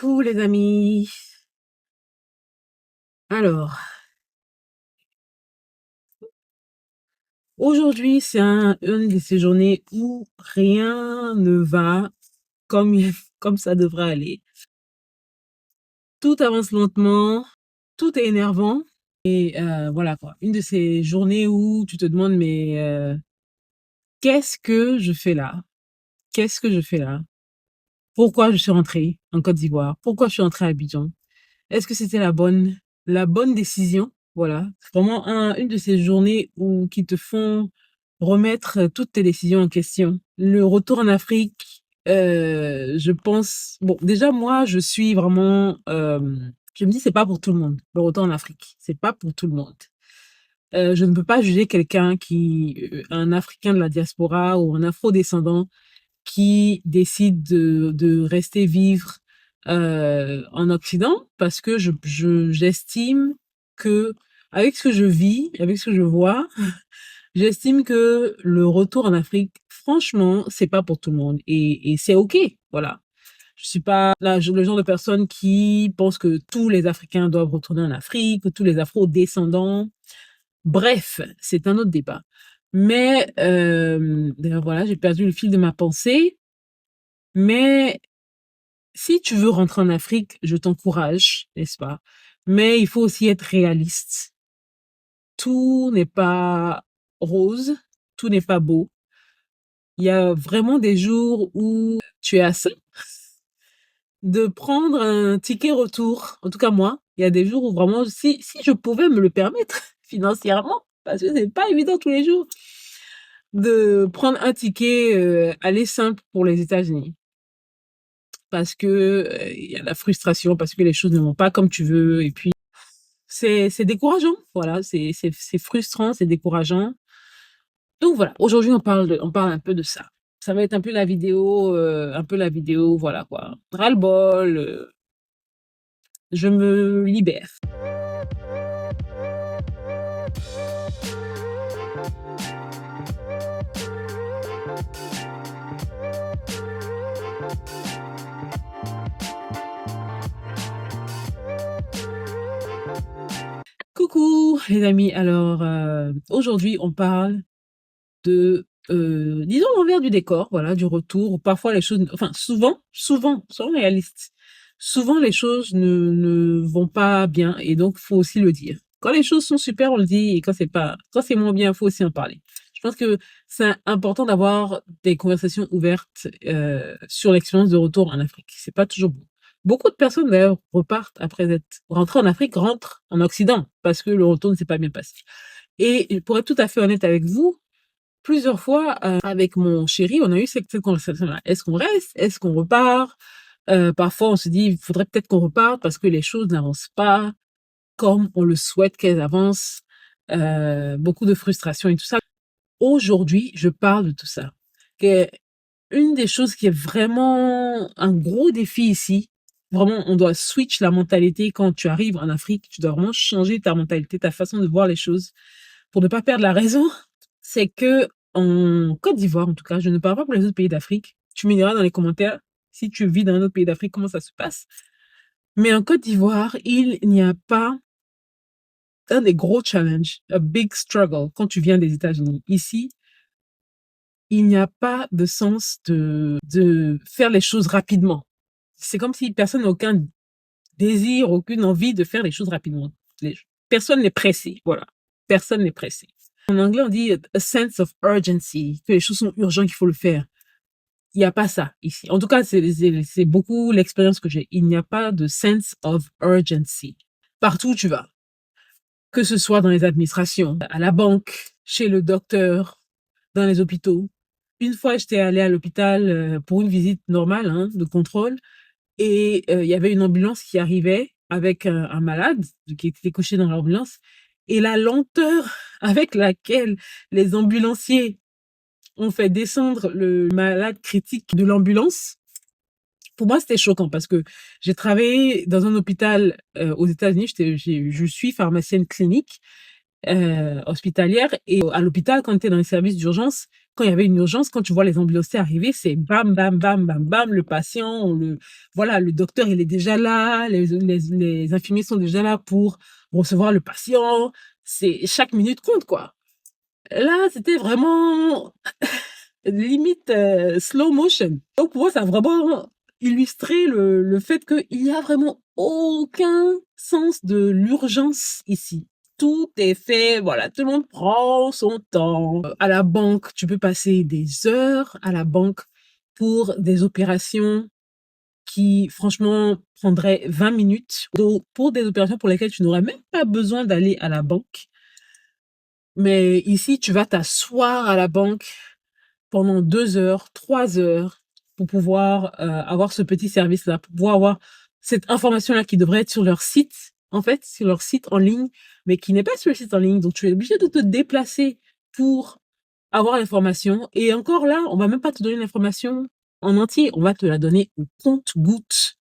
Coucou les amis. Alors, aujourd'hui, c'est une de ces journées où rien ne va comme, comme ça devrait aller. Tout avance lentement, tout est énervant. Et voilà quoi. Une de ces journées où tu te demandes, mais qu'est-ce que je fais là? Qu'est-ce que je fais là? Pourquoi je suis rentrée en Côte d'Ivoire? Pourquoi je suis rentrée à Abidjan? Est-ce que c'était la bonne décision? Voilà. C'est vraiment une de ces journées qui te font remettre toutes tes décisions en question. Le retour en Afrique, je pense, bon, déjà, moi, je suis vraiment, je me dis, c'est pas pour tout le monde. Le retour en Afrique, c'est pas pour tout le monde. Je ne peux pas juger quelqu'un un Africain de la diaspora ou un Afro-descendant qui décide de rester vivre en Occident parce que j'estime que avec ce que je vis, avec ce que je vois, j'estime que le retour en Afrique, franchement, c'est pas pour tout le monde et c'est ok, voilà. Je suis pas le genre de personne qui pense que tous les Africains doivent retourner en Afrique, que tous les Afro-descendants. Bref, c'est un autre débat. Mais d'ailleurs, voilà, j'ai perdu le fil de ma pensée. Mais si tu veux rentrer en Afrique, je t'encourage, n'est-ce pas? Mais il faut aussi être réaliste. Tout n'est pas rose, tout n'est pas beau. Il y a vraiment des jours où tu es à ça de prendre un ticket retour. En tout cas, moi, il y a des jours où vraiment, si je pouvais me le permettre financièrement, parce que c'est pas évident tous les jours, de prendre un ticket aller simple pour les États-Unis. Parce que il y a la frustration, parce que les choses ne vont pas comme tu veux, et puis c'est décourageant, voilà, c'est frustrant, c'est décourageant. Donc voilà, aujourd'hui on parle un peu de ça. Ça va être un peu la vidéo, voilà quoi. Ras-le-bol, je me libère. Coucou les amis, alors aujourd'hui on parle de, disons l'envers du décor, voilà, du retour. Parfois les choses, enfin souvent réalistes. Souvent les choses ne vont pas bien et donc faut aussi le dire. Quand les choses sont super, on le dit et quand c'est moins bien, faut aussi en parler. Je pense que c'est important d'avoir des conversations ouvertes sur l'expérience de retour en Afrique. C'est pas toujours bon. Beaucoup de personnes d'ailleurs repartent après être rentrées en Afrique, rentrent en Occident parce que le retour ne s'est pas bien passé. Et pour être tout à fait honnête avec vous, plusieurs fois, avec mon chéri, on a eu cette conversation-là. Est-ce qu'on reste? Est-ce qu'on repart? Parfois, on se dit, il faudrait peut-être qu'on reparte parce que les choses n'avancent pas comme on le souhaite qu'elles avancent. Beaucoup de frustration et tout ça. Aujourd'hui, je parle de tout ça. Que une des choses qui est vraiment un gros défi ici, vraiment, on doit switch la mentalité quand tu arrives en Afrique. Tu dois vraiment changer ta mentalité, ta façon de voir les choses pour ne pas perdre la raison. C'est que en Côte d'Ivoire, en tout cas, je ne parle pas pour les autres pays d'Afrique. Tu me diras dans les commentaires si tu vis dans un autre pays d'Afrique, comment ça se passe. Mais en Côte d'Ivoire, il n'y a pas un des gros challenges, a big struggle quand tu viens des États-Unis. Ici, il n'y a pas de sens de faire les choses rapidement. C'est comme si personne n'a aucun désir, aucune envie de faire les choses rapidement. Personne n'est pressé, voilà. Personne n'est pressé. En anglais, on dit a sense of urgency, que les choses sont urgentes, qu'il faut le faire. Il n'y a pas ça ici. En tout cas, c'est beaucoup l'expérience que j'ai. Il n'y a pas de sense of urgency. Partout où tu vas, que ce soit dans les administrations, à la banque, chez le docteur, dans les hôpitaux. Une fois, j'étais allée à l'hôpital pour une visite normale, hein, de contrôle, et il y avait une ambulance qui arrivait avec un malade qui était couché dans l'ambulance, et la lenteur avec laquelle les ambulanciers ont fait descendre le malade critique de l'ambulance, pour moi, c'était choquant parce que j'ai travaillé dans un hôpital aux États-Unis. Je suis pharmacienne clinique hospitalière, et à l'hôpital, quand tu es dans les services d'urgence, quand il y avait une urgence, quand tu vois les ambulanciers arriver, c'est bam, bam, bam, bam, bam, le patient, voilà, le docteur, il est déjà là, les infirmiers sont déjà là pour recevoir le patient. Chaque minute compte, quoi. Là, c'était vraiment limite slow motion. Donc, pour moi, ça a vraiment illustré le fait qu'il y a vraiment aucun sens de l'urgence ici. Tout est fait, voilà, tout le monde prend son temps. À la banque, tu peux passer des heures à la banque pour des opérations qui, franchement, prendraient 20 minutes. Donc, pour des opérations pour lesquelles tu n'aurais même pas besoin d'aller à la banque. Mais ici, tu vas t'asseoir à la banque pendant 2 heures, 3 heures pour pouvoir avoir ce petit service-là, pour pouvoir avoir cette information-là qui devrait être sur leur site, en fait, sur leur site en ligne, mais qui n'est pas sur le site en ligne. Donc, tu es obligé de te déplacer pour avoir l'information. Et encore là, on va même pas te donner l'information en entier, on va te la donner au compte-gouttes.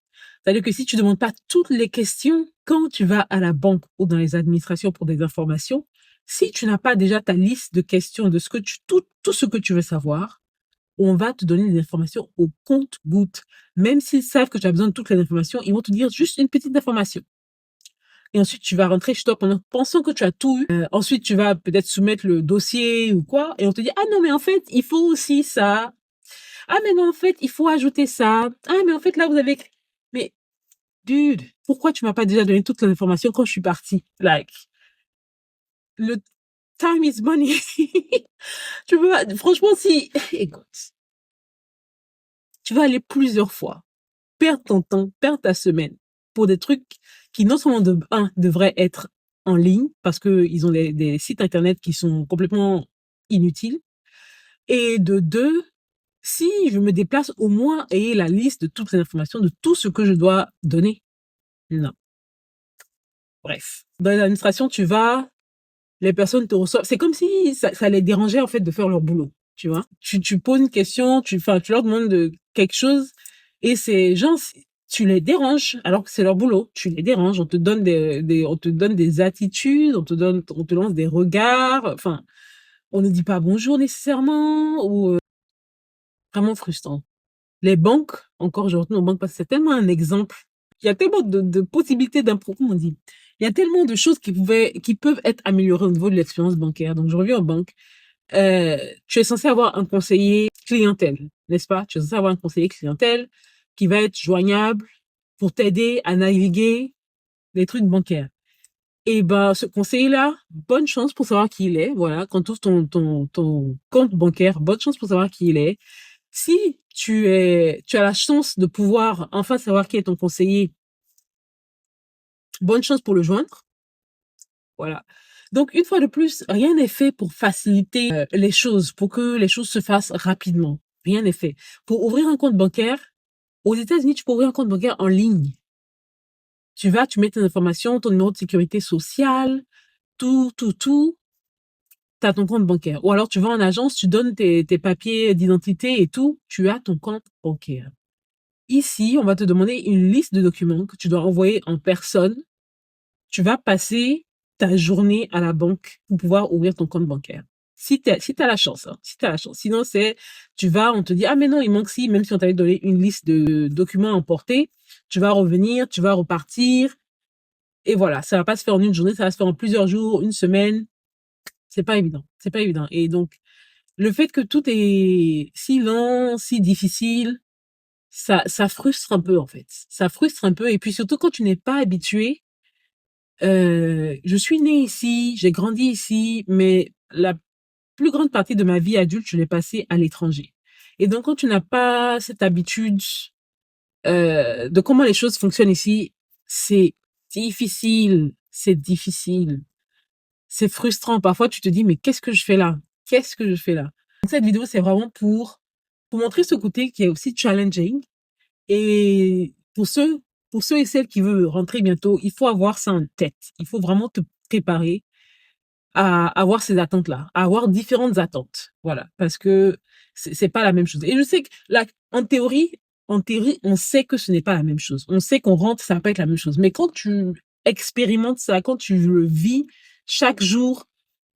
C'est-à-dire que si tu demandes pas toutes les questions quand tu vas à la banque ou dans les administrations pour des informations, si tu n'as pas déjà ta liste de questions de tout ce que tu veux savoir, on va te donner des informations au compte-gouttes. Même s'ils savent que tu as besoin de toutes les informations, ils vont te dire juste une petite information. Et ensuite, tu vas rentrer chez toi pensant que tu as tout eu. Ensuite, tu vas peut-être soumettre le dossier ou quoi, et on te dit, ah non, mais en fait, il faut aussi ça. Ah, mais non, en fait, il faut ajouter ça. Ah, mais en fait, là, vous avez... Mais, dude, pourquoi tu m'as pas déjà donné toutes les informations quand je suis partie? Like, le time is money. Tu veux, franchement, si, écoute, tu vas aller plusieurs fois, perdre ton temps, perdre ta semaine pour des trucs qui non seulement devraient être en ligne parce que ils ont des sites internet qui sont complètement inutiles, et de deux, si je me déplace au moins et la liste de toutes les informations de tout ce que je dois donner. Non. Bref. Dans l'administration, tu vas, les personnes te reçoivent. C'est comme si ça les dérangeait, en fait, de faire leur boulot. Tu vois? Tu poses une question, tu leur demandes quelque chose, et ces gens, tu les déranges, alors que c'est leur boulot. Tu les déranges. On te donne on te donne des attitudes, on te lance des regards. Enfin, on ne dit pas bonjour nécessairement, ou, vraiment frustrant. Les banques, encore aujourd'hui, nos banques, parce que c'est tellement un exemple. Il y a tellement de possibilités comment on dit? Il y a tellement de choses qui peuvent être améliorées au niveau de l'expérience bancaire. Donc, je reviens aux banques. Tu es censé avoir un conseiller clientèle, n'est-ce pas? Tu es censé avoir un conseiller clientèle qui va être joignable pour t'aider à naviguer les trucs bancaires. Et ben, ce conseiller-là, bonne chance pour savoir qui il est. Voilà, quand tu ouvres ton compte bancaire, bonne chance pour savoir qui il est. Si tu as la chance de pouvoir enfin savoir qui est ton conseiller, bonne chance pour le joindre. Voilà. Donc, une fois de plus, rien n'est fait pour faciliter les choses, pour que les choses se fassent rapidement. Rien n'est fait. Pour ouvrir un compte bancaire, aux États-Unis, tu peux ouvrir un compte bancaire en ligne. Tu mets tes informations, ton numéro de sécurité sociale, tout. T'as ton compte bancaire. Ou alors, tu vas en agence, tu donnes tes papiers d'identité et tout, tu as ton compte bancaire. Ici, on va te demander une liste de documents que tu dois envoyer en personne. Tu vas passer ta journée à la banque pour pouvoir ouvrir ton compte bancaire. Si t'as la chance, hein, si t'as la chance. Sinon, on te dit, ah, mais non, il manque même si on t'avait donné une liste de documents à emporter, tu vas revenir, tu vas repartir. Et voilà, ça va pas se faire en une journée, ça va se faire en plusieurs jours, une semaine. C'est pas évident. C'est pas évident. Et donc, le fait que tout est si lent, si difficile, ça frustre un peu, en fait. Ça frustre un peu. Et puis surtout quand tu n'es pas habitué. Je suis née ici, j'ai grandi ici, mais la plus grande partie de ma vie adulte, je l'ai passée à l'étranger. Et donc, quand tu n'as pas cette habitude de comment les choses fonctionnent ici, c'est difficile, c'est frustrant. Parfois, tu te dis, mais qu'est-ce que je fais là? Qu'est-ce que je fais là? Donc, cette vidéo, c'est vraiment pour montrer ce côté qui est aussi challenging. Et pour ceux et celles qui veulent rentrer bientôt, il faut avoir ça en tête. Il faut vraiment te préparer à avoir ces attentes-là, à avoir différentes attentes. Voilà. Parce que c'est pas la même chose. Et je sais que là, en théorie, on sait que ce n'est pas la même chose. On sait qu'on rentre, ça va pas être la même chose. Mais quand tu expérimentes ça, quand tu le vis chaque jour,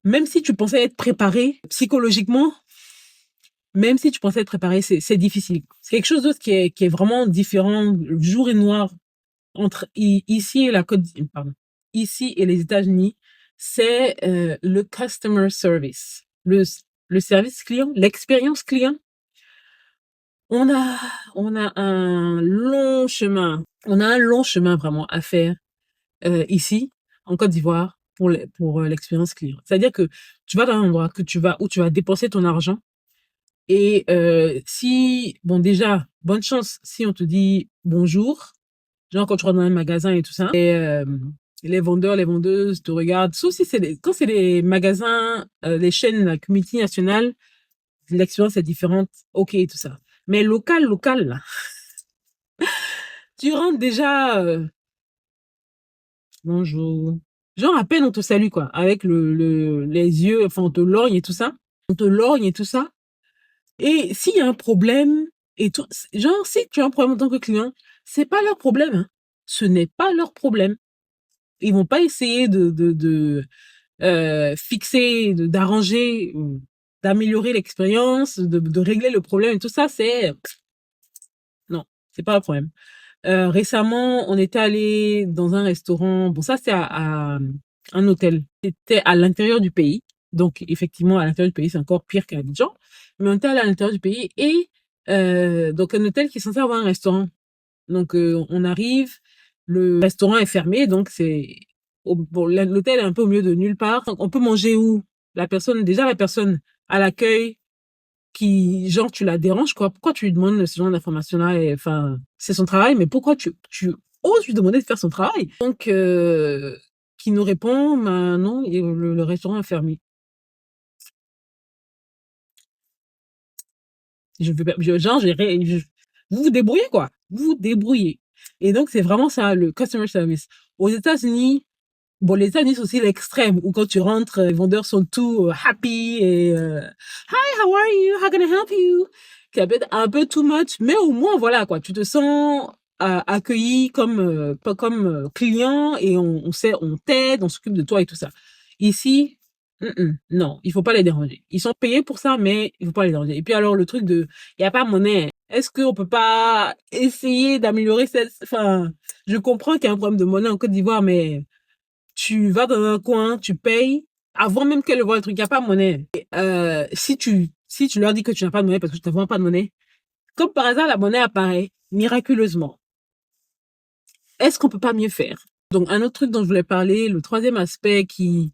même si tu pensais être préparé psychologiquement, même si tu pensais être préparé, c'est difficile. C'est quelque chose d'autre qui est vraiment différent, jour et noir, entre ici et pardon, ici et les États-Unis, c'est le customer service, le service client, l'expérience client. On a, on a un long chemin, on a un long chemin vraiment à faire ici en Côte d'Ivoire pour l'expérience client. C'est-à-dire que tu vas dans un endroit où tu vas dépenser ton argent et si bon déjà bonne chance si on te dit bonjour, genre quand tu rentres dans un magasin et tout ça et les vendeurs, les vendeuses te regardent, sauf si quand c'est les magasins, les chaînes là, multinationales, l'expérience est différente, ok tout ça. Mais local là, tu rentres déjà bonjour. Genre à peine on te salue quoi, avec les yeux, enfin on te lorgne et tout ça. On te lorgne et tout ça. Et s'il y a un problème et tout, genre si tu as un problème en tant que client, c'est pas leur problème, hein. Ce n'est pas leur problème. Ils vont pas essayer de fixer, d'arranger, d'améliorer l'expérience, de régler le problème et tout ça, non, c'est pas un problème. Récemment, on était allé dans un restaurant. Bon, ça, c'est à un hôtel. C'était à l'intérieur du pays. Donc, effectivement, à l'intérieur du pays, c'est encore pire qu'à Abidjan. Mais on était allé à l'intérieur du pays et donc un hôtel qui est censé avoir un restaurant. Donc, on arrive, le restaurant est fermé, donc bon, l'hôtel est un peu au milieu de nulle part. Donc, on peut manger où? Déjà la personne à l'accueil qui, genre, tu la déranges, quoi. Pourquoi tu lui demandes ce genre d'informations-là? Enfin, c'est son travail, mais pourquoi tu oses lui demander de faire son travail? Donc, qui nous répond, ben non, et le restaurant est fermé. Je veux pas, genre, vous vous débrouillez, quoi. Vous vous débrouillez. Et donc, c'est vraiment ça, le customer service. Aux États-Unis, bon, les États-Unis, c'est aussi l'extrême, où quand tu rentres, les vendeurs sont tout happy et Hi, how are you? How can I help you? Ça peut être un peu too much, mais au moins, voilà, quoi. Tu te sens accueilli pas comme client et on t'aide, on s'occupe de toi et tout ça. Ici, non, il faut pas les déranger. Ils sont payés pour ça, mais il faut pas les déranger. Et puis alors, le truc il y a pas monnaie. Est-ce qu'on peut pas essayer d'améliorer enfin, je comprends qu'il y a un problème de monnaie en Côte d'Ivoire, mais tu vas dans un coin, tu payes, avant même qu'elle voit le truc, il n'y a pas de monnaie. Et, si tu leur dis que tu n'as pas de monnaie parce que tu n'as vraiment pas de monnaie, comme par hasard, la monnaie apparaît miraculeusement. Est-ce qu'on peut pas mieux faire? Donc, un autre truc dont je voulais parler, le troisième aspect qui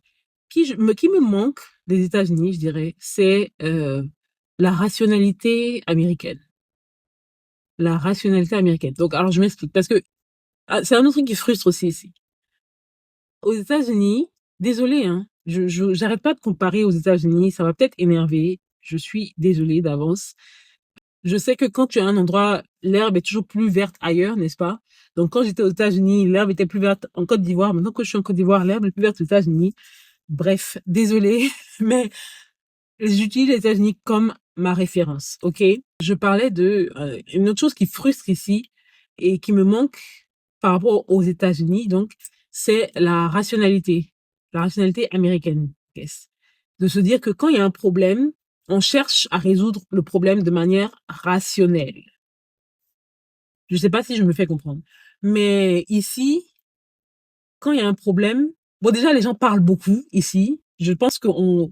me manque des États-Unis, je dirais, c'est la rationalité américaine. La rationalité américaine. Donc, alors, je m'explique. Parce que c'est un autre truc qui frustre aussi ici. Aux États-Unis, désolé, hein, j'arrête pas de comparer aux États-Unis, ça va peut-être énerver. Je suis désolée d'avance. Je sais que quand tu es à un endroit, l'herbe est toujours plus verte ailleurs, n'est-ce pas? Donc quand j'étais aux États-Unis, l'herbe était plus verte en Côte d'Ivoire. Maintenant que je suis en Côte d'Ivoire, l'herbe est plus verte aux États-Unis. Bref, désolée, mais j'utilise les États-Unis comme ma référence, ok? Je parlais de une autre chose qui frustre ici et qui me manque par rapport aux États-Unis, donc c'est la rationalité américaine, yes. De se dire que quand il y a un problème, on cherche à résoudre le problème de manière rationnelle. Je sais pas si je me fais comprendre, mais ici, quand il y a un problème, bon déjà les gens parlent beaucoup ici.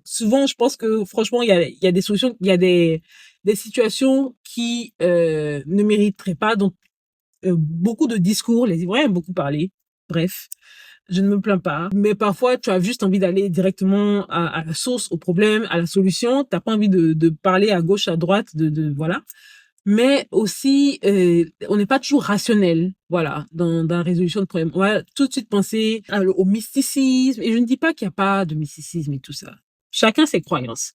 Souvent je pense que franchement il y a des solutions, il y a des situations qui ne mériteraient pas donc beaucoup de discours, les Ivoiriens aiment beaucoup parler. Bref, je ne me plains pas, mais parfois tu as juste envie d'aller directement à la source, au problème, à la solution. T'as pas envie de parler à gauche, à droite, voilà. Mais aussi, on n'est pas toujours rationnel, voilà, dans la résolution de problèmes. On va tout de suite penser au mysticisme. Et je ne dis pas qu'il n'y a pas de mysticisme et tout ça. Chacun ses croyances.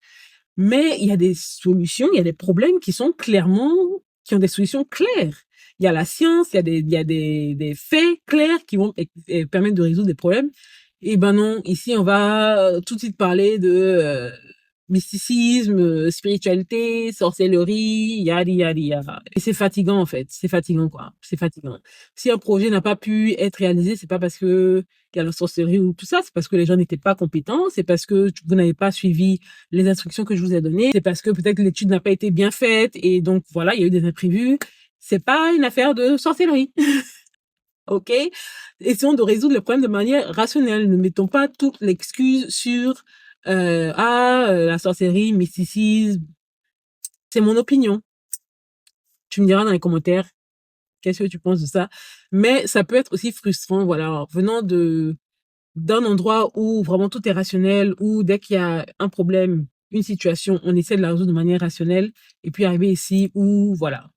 Mais il y a des solutions, il y a des problèmes qui ont des solutions claires. Il y a la science, il y a des faits clairs qui vont permettre de résoudre des problèmes. Et ben non, ici on va tout de suite parler mysticisme, spiritualité, sorcellerie, yadi yadi yada. Et c'est fatigant en fait, c'est fatigant quoi, c'est fatigant. Si un projet n'a pas pu être réalisé, c'est pas parce que il y a la sorcellerie ou tout ça, c'est parce que les gens n'étaient pas compétents, c'est parce que vous n'avez pas suivi les instructions que je vous ai données, c'est parce que peut-être l'étude n'a pas été bien faite et donc voilà, il y a eu des imprévus. C'est pas une affaire de sorcellerie. OK? Essayons de résoudre le problème de manière rationnelle. Ne mettons pas toute l'excuse sur la sorcellerie, mysticisme. C'est mon opinion. Tu me diras dans les commentaires qu'est-ce que tu penses de ça. Mais ça peut être aussi frustrant, voilà, venant d'un endroit où vraiment tout est rationnel, où dès qu'il y a un problème, une situation, on essaie de la résoudre de manière rationnelle, et puis arriver ici où, voilà,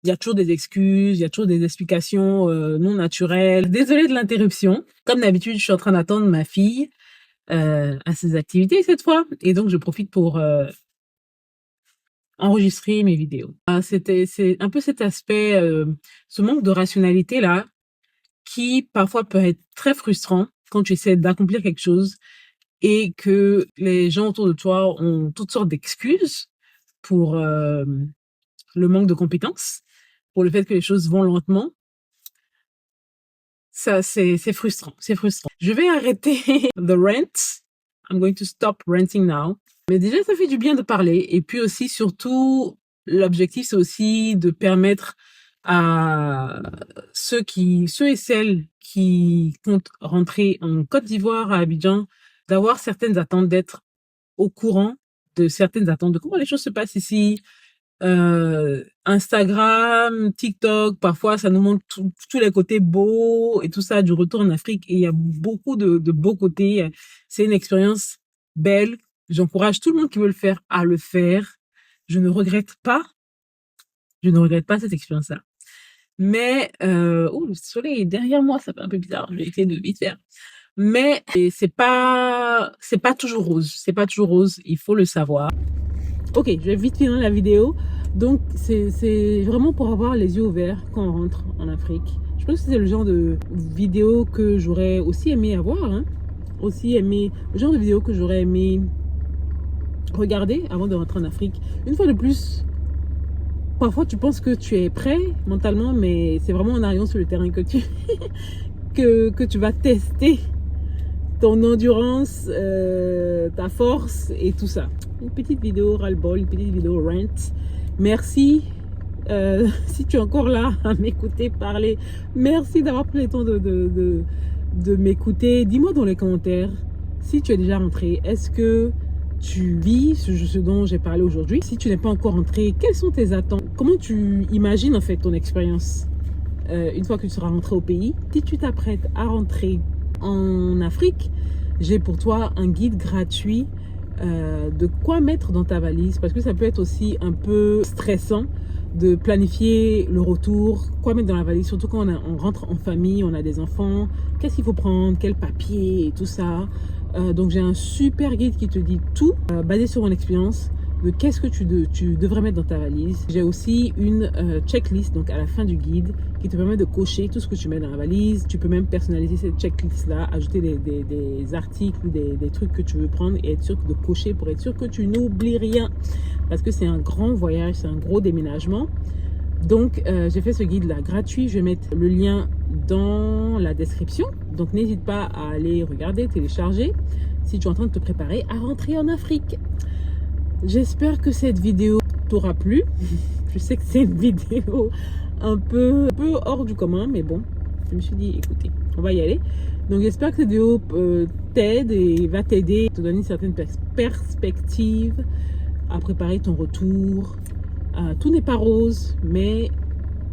il y a toujours des excuses, il y a toujours des explications non naturelles. Désolée de l'interruption. Comme d'habitude, je suis en train d'attendre ma fille à ses activités cette fois. Et donc, je profite pour enregistrer mes vidéos. C'est un peu cet aspect, ce manque de rationalité là, qui parfois peut être très frustrant quand tu essaies d'accomplir quelque chose et que les gens autour de toi ont toutes sortes d'excuses pour le manque de compétences, pour le fait que les choses vont lentement. Ça, c'est frustrant, c'est frustrant. Je vais arrêter the rant. I'm going to stop ranting now. Mais déjà, ça fait du bien de parler. Et puis aussi, surtout, l'objectif, c'est aussi de permettre à ceux et celles qui comptent rentrer en Côte d'Ivoire, à Abidjan, d'avoir certaines attentes, d'être au courant de certaines attentes, de comment les choses se passent ici, Instagram, TikTok, parfois ça nous montre tous les côtés beaux et tout ça du retour en Afrique et il y a beaucoup de beaux côtés. C'est une expérience belle. J'encourage tout le monde qui veut le faire à le faire. Je ne regrette pas cette expérience-là. Mais le soleil est derrière moi, ça fait un peu bizarre. Je vais essayer de vite faire. Mais c'est pas toujours rose. C'est pas toujours rose. Il faut le savoir. Ok, je vais vite finir la vidéo. Donc, c'est vraiment pour avoir les yeux ouverts quand on rentre en Afrique. Je pense que c'est le genre de vidéo que j'aurais aussi aimé avoir. Hein. Le genre de vidéo que j'aurais aimé regarder avant de rentrer en Afrique. Une fois de plus, parfois tu penses que tu es prêt mentalement, mais c'est vraiment en arrivant sur le terrain que que tu vas tester ton endurance, ta force et tout ça. Une petite vidéo ras-le-bol, une petite vidéo rant. Merci si tu es encore là à m'écouter parler. Merci d'avoir pris le temps de m'écouter. Dis-moi dans les commentaires si tu es déjà rentré. Est-ce que tu vis ce dont j'ai parlé aujourd'hui? Si tu n'es pas encore rentré, quelles sont tes attentes? Comment tu imagines en fait ton expérience une fois que tu seras rentré au pays? Si tu t'apprêtes à rentrer en Afrique, j'ai pour toi un guide gratuit de quoi mettre dans ta valise, parce que ça peut être aussi un peu stressant de planifier le retour, quoi mettre dans la valise, surtout quand on rentre en famille, on a des enfants, qu'est-ce qu'il faut prendre, quel papier et tout ça. Donc j'ai un super guide qui te dit tout, basé sur mon expérience, de qu'est-ce que tu devrais mettre dans ta valise. J'ai aussi une checklist, donc à la fin du guide, qui te permet de cocher tout ce que tu mets dans la valise. Tu peux même personnaliser cette checklist-là, ajouter des articles ou des trucs que tu veux prendre et être sûr de cocher pour être sûr que tu n'oublies rien. Parce que c'est un grand voyage, c'est un gros déménagement. Donc, j'ai fait ce guide-là gratuit. Je vais mettre le lien dans la description. Donc, n'hésite pas à aller regarder, télécharger si tu es en train de te préparer à rentrer en Afrique. J'espère que cette vidéo t'aura plu. Je sais que c'est une vidéo un peu hors du commun, mais bon, je me suis dit, écoutez, on va y aller. Donc, j'espère que cette vidéo t'aide et va t'aider, te donner une certaine perspective à préparer ton retour. Tout n'est pas rose, mais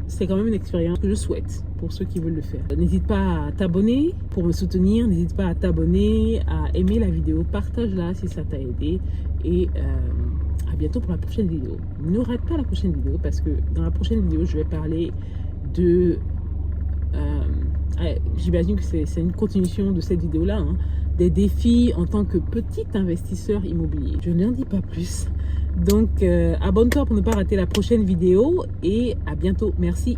c'est quand même une expérience que je souhaite pour ceux qui veulent le faire. N'hésite pas à t'abonner pour me soutenir, n'hésite pas à t'abonner, à aimer la vidéo, partage-la si ça t'a aidé et à bientôt pour la prochaine vidéo. Ne rate pas la prochaine vidéo parce que dans la prochaine vidéo, je vais parler de... j'imagine que c'est une continuation de cette vidéo-là, hein, des défis en tant que petit investisseur immobilier. Je n'en dis pas plus. Donc, abonne-toi pour ne pas rater la prochaine vidéo et à bientôt. Merci.